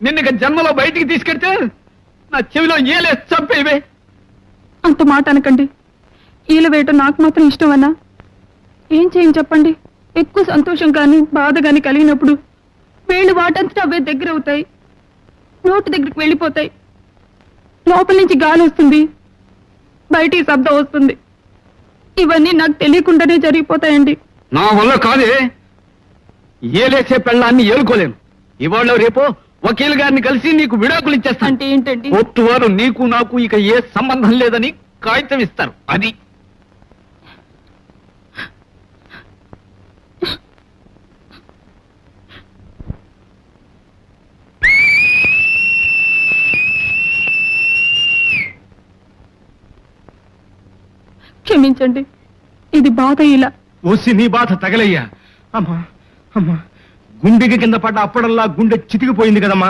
నిన్న జన్మలో బయటికి తీసుకెళ్తే నా చెవిలో ఏలే చంపేవే. అంత మాట అనకండి. ఈల వేయటం నాకు మాత్రం ఇష్టమన్నా. ఏం చేయని చెప్పండి. ఎక్కువ సంతోషం కానీ బాధ కానీ కలిగినప్పుడు వేళ్ళు వాటంతటా అవే దగ్గర అవుతాయి, నోటి దగ్గరికి వెళ్ళిపోతాయి. లోపల నుంచి గాలి వస్తుంది, బయటికి శబ్దం వస్తుంది. ఇవన్నీ నాకు తెలియకుండానే జరిగిపోతాయండి. నా వల్ల కాదే. ఏలేసే పెళ్ళాన్ని ఏలుకోలేను. ఇవాళ రేపో వకీల్ గారిని కలిసి నీకు విడాకులు ఇచ్చేస్తాను. అంటే ఏంటండి? కోర్టు వారు నీకు నాకు ఇక ఏ సంబంధం లేదని కాగితం ఇస్తారు. అది క్షమించండి, ఇది బాధ. ఇలా ఓసి నీ బాధ తగలయ్యా. అమ్మా అమ్మా, గుండెకి కింద పడ్డ అప్పడల్లా గుండె చితికిపోయింది కదమ్మా.